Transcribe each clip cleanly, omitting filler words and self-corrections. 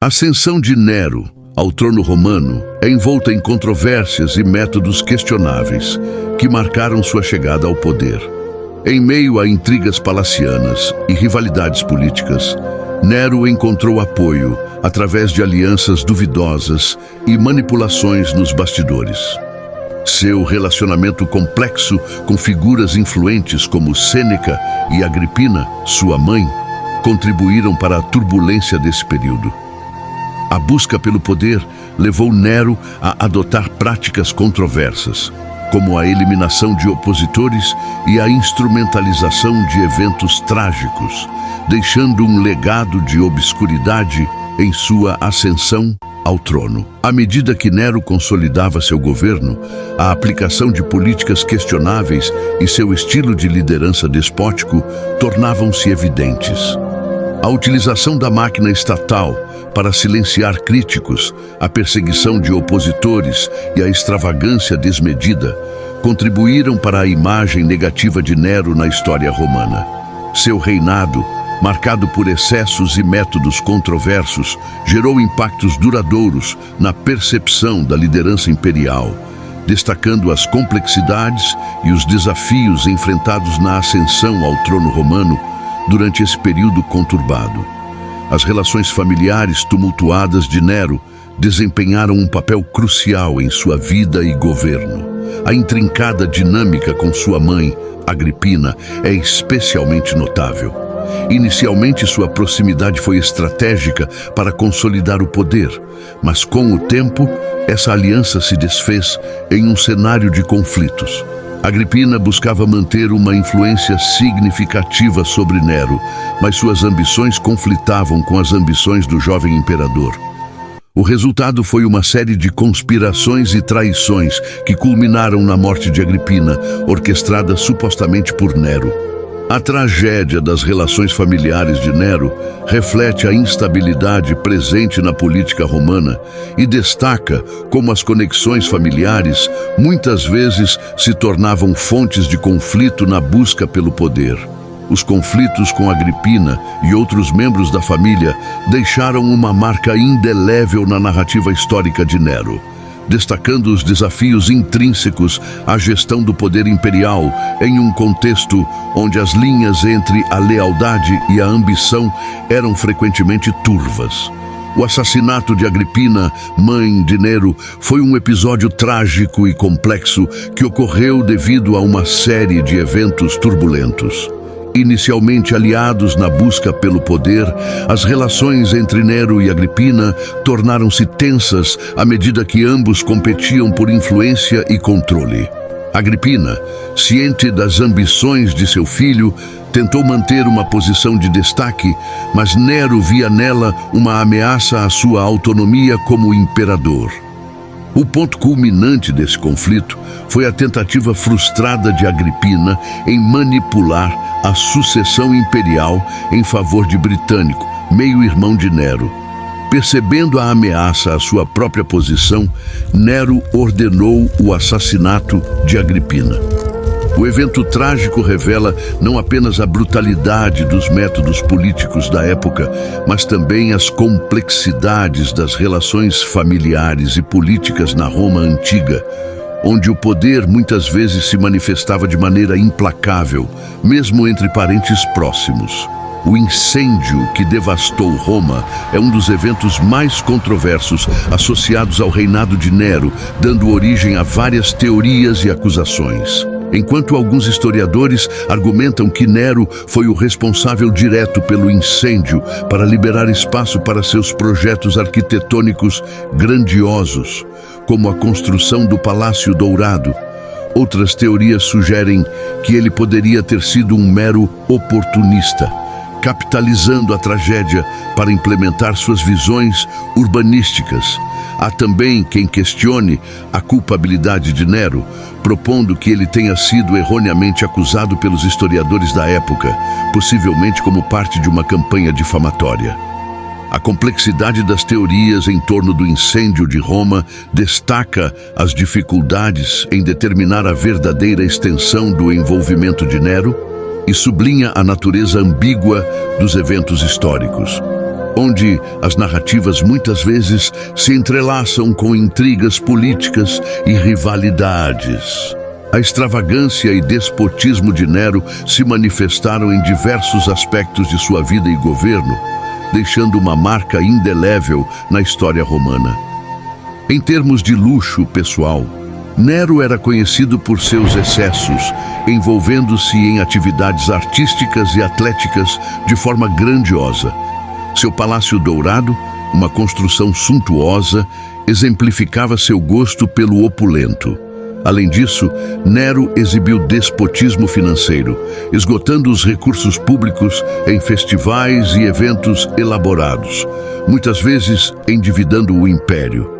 A ascensão de Nero ao trono romano é envolta em controvérsias e métodos questionáveis que marcaram sua chegada ao poder. Em meio a intrigas palacianas e rivalidades políticas, Nero encontrou apoio através de alianças duvidosas e manipulações nos bastidores. Seu relacionamento complexo com figuras influentes como Sêneca e Agripina, sua mãe, contribuíram para a turbulência desse período. A busca pelo poder levou Nero a adotar práticas controversas, como a eliminação de opositores e a instrumentalização de eventos trágicos, deixando um legado de obscuridade em sua ascensão ao trono. À medida que Nero consolidava seu governo, a aplicação de políticas questionáveis e seu estilo de liderança despótico tornavam-se evidentes. A utilização da máquina estatal para silenciar críticos, a perseguição de opositores e a extravagância desmedida contribuíram para a imagem negativa de Nero na história romana. Seu reinado, marcado por excessos e métodos controversos, gerou impactos duradouros na percepção da liderança imperial, destacando as complexidades e os desafios enfrentados na ascensão ao trono romano durante esse período conturbado. As relações familiares tumultuadas de Nero desempenharam um papel crucial em sua vida e governo. A intrincada dinâmica com sua mãe, Agripina, é especialmente notável. Inicialmente, sua proximidade foi estratégica para consolidar o poder, mas com o tempo, essa aliança se desfez em um cenário de conflitos. Agripina buscava manter uma influência significativa sobre Nero, mas suas ambições conflitavam com as ambições do jovem imperador. O resultado foi uma série de conspirações e traições que culminaram na morte de Agripina, orquestrada supostamente por Nero. A tragédia das relações familiares de Nero reflete a instabilidade presente na política romana e destaca como as conexões familiares muitas vezes se tornavam fontes de conflito na busca pelo poder. Os conflitos com Agripina e outros membros da família deixaram uma marca indelével na narrativa histórica de Nero, destacando os desafios intrínsecos à gestão do poder imperial em um contexto onde as linhas entre a lealdade e a ambição eram frequentemente turvas. O assassinato de Agripina, mãe de Nero, foi um episódio trágico e complexo que ocorreu devido a uma série de eventos turbulentos. Inicialmente aliados na busca pelo poder, as relações entre Nero e Agripina tornaram-se tensas à medida que ambos competiam por influência e controle. Agripina, ciente das ambições de seu filho, tentou manter uma posição de destaque, mas Nero via nela uma ameaça à sua autonomia como imperador. O ponto culminante desse conflito foi a tentativa frustrada de Agripina em manipular a sucessão imperial em favor de Britânico, meio-irmão de Nero. Percebendo a ameaça à sua própria posição, Nero ordenou o assassinato de Agripina. O evento trágico revela não apenas a brutalidade dos métodos políticos da época, mas também as complexidades das relações familiares e políticas na Roma antiga, onde o poder muitas vezes se manifestava de maneira implacável, mesmo entre parentes próximos. O incêndio que devastou Roma é um dos eventos mais controversos associados ao reinado de Nero, dando origem a várias teorias e acusações. Enquanto alguns historiadores argumentam que Nero foi o responsável direto pelo incêndio para liberar espaço para seus projetos arquitetônicos grandiosos, como a construção do Palácio Dourado, outras teorias sugerem que ele poderia ter sido um mero oportunista, capitalizando a tragédia para implementar suas visões urbanísticas. Há também quem questione a culpabilidade de Nero, propondo que ele tenha sido erroneamente acusado pelos historiadores da época, possivelmente como parte de uma campanha difamatória. A complexidade das teorias em torno do incêndio de Roma destaca as dificuldades em determinar a verdadeira extensão do envolvimento de Nero e sublinha a natureza ambígua dos eventos históricos. onde as narrativas muitas vezes se entrelaçam com intrigas políticas e rivalidades. A extravagância e despotismo de Nero se manifestaram em diversos aspectos de sua vida e governo, deixando uma marca indelével na história romana. Em termos de luxo pessoal, Nero era conhecido por seus excessos, envolvendo-se em atividades artísticas e atléticas de forma grandiosa. Seu palácio dourado, uma construção suntuosa, exemplificava seu gosto pelo opulento. Além disso, Nero exibiu despotismo financeiro, esgotando os recursos públicos em festivais e eventos elaborados, muitas vezes endividando o império.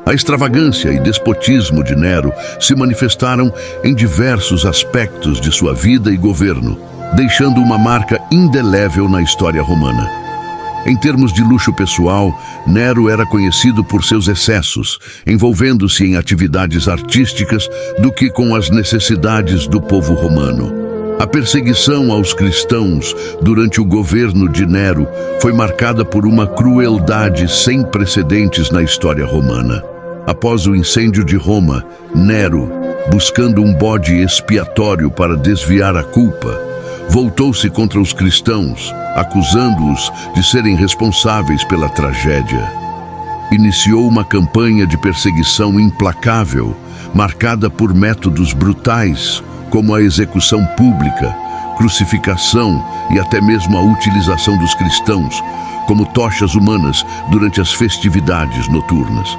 A extravagância e despotismo de Nero se manifestaram em diversos aspectos de sua vida e governo, deixando uma marca indelével na história romana. Em termos de luxo pessoal, Nero era conhecido por seus excessos, envolvendo-se em atividades artísticas do que com as necessidades do povo romano. A perseguição aos cristãos durante o governo de Nero foi marcada por uma crueldade sem precedentes na história romana. Após o incêndio de Roma, Nero, buscando um bode expiatório para desviar a culpa, voltou-se contra os cristãos, acusando-os de serem responsáveis pela tragédia. Iniciou uma campanha de perseguição implacável, marcada por métodos brutais, como a execução pública, crucificação e até mesmo a utilização dos cristãos como tochas humanas durante as festividades noturnas.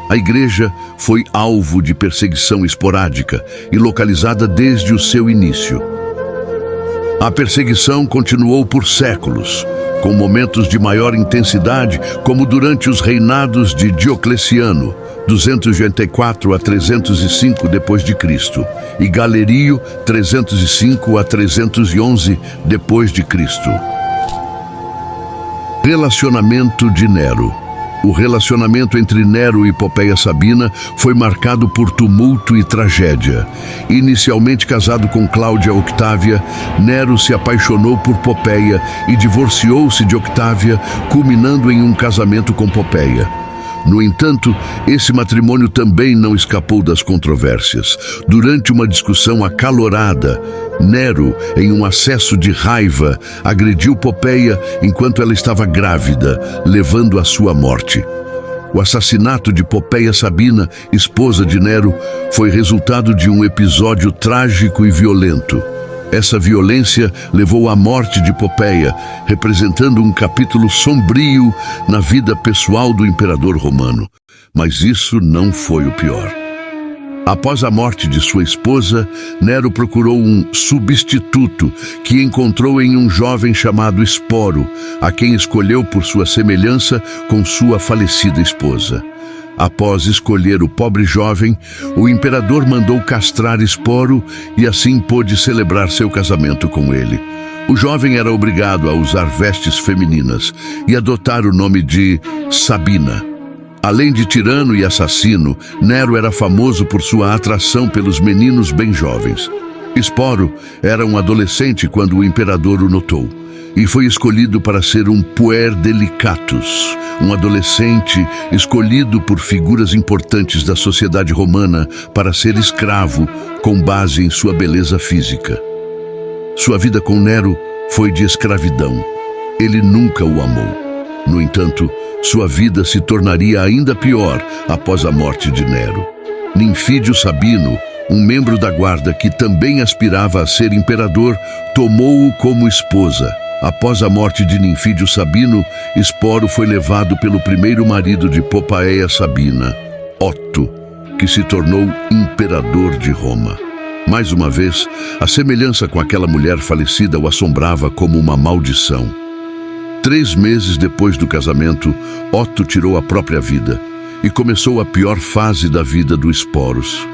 A igreja foi alvo de perseguição esporádica e localizada desde o seu início. A perseguição continuou por séculos, com momentos de maior intensidade, como durante os reinados de Diocleciano, 284 a 305 d.C., e Galerio, 305 a 311 d.C. Relacionamento de Nero. O relacionamento entre Nero e Popeia Sabina foi marcado por tumulto e tragédia. Inicialmente casado com Cláudia Octávia, Nero se apaixonou por Popeia e divorciou-se de Octávia, culminando em um casamento com Popeia. No entanto, esse matrimônio também não escapou das controvérsias. Durante uma discussão acalorada, Nero, em um acesso de raiva, agrediu Popeia enquanto ela estava grávida, levando à sua morte. O assassinato de Popeia Sabina, esposa de Nero, foi resultado de um episódio trágico e violento. Essa violência levou à morte de Popeia, representando um capítulo sombrio na vida pessoal do imperador romano. Mas isso não foi o pior. Após a morte de sua esposa, Nero procurou um substituto que encontrou em um jovem chamado Esporo, a quem escolheu por sua semelhança com sua falecida esposa. Após escolher o pobre jovem, o imperador mandou castrar Esporo e assim pôde celebrar seu casamento com ele. O jovem era obrigado a usar vestes femininas e adotar o nome de Sabina. Além de tirano e assassino, Nero era famoso por sua atração pelos meninos bem jovens. Esporo era um adolescente quando o imperador o notou, e foi escolhido para ser um puer delicatus, um adolescente escolhido por figuras importantes da sociedade romana para ser escravo com base em sua beleza física. Sua vida com Nero foi de escravidão. Ele nunca o amou. No entanto, sua vida se tornaria ainda pior após a morte de Nero. Ninfídio Sabino, um membro da guarda que também aspirava a ser imperador, tomou-o como esposa. Após a morte de Ninfídio Sabino, Esporo foi levado pelo primeiro marido de Popeia Sabina, Otto, que se tornou imperador de Roma. Mais uma vez, a semelhança com aquela mulher falecida o assombrava como uma maldição. 3 meses depois do casamento, Otto tirou a própria vida e começou a pior fase da vida do Esporos.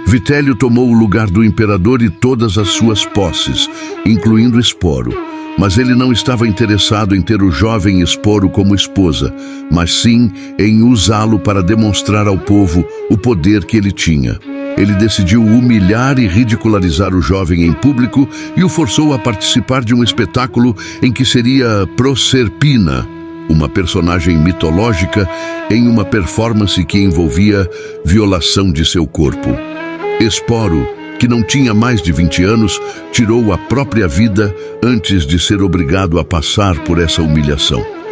Vitélio tomou o lugar do imperador e todas as suas posses, incluindo Esporo, mas ele não estava interessado em ter o jovem Esporo como esposa, mas sim em usá-lo para demonstrar ao povo o poder que ele tinha. Ele decidiu humilhar e ridicularizar o jovem em público e o forçou a participar de um espetáculo em que seria Proserpina, uma personagem mitológica em uma performance que envolvia violação de seu corpo. Esporo, que não tinha mais de 20 anos, tirou a própria vida antes de ser obrigado a passar por essa humilhação.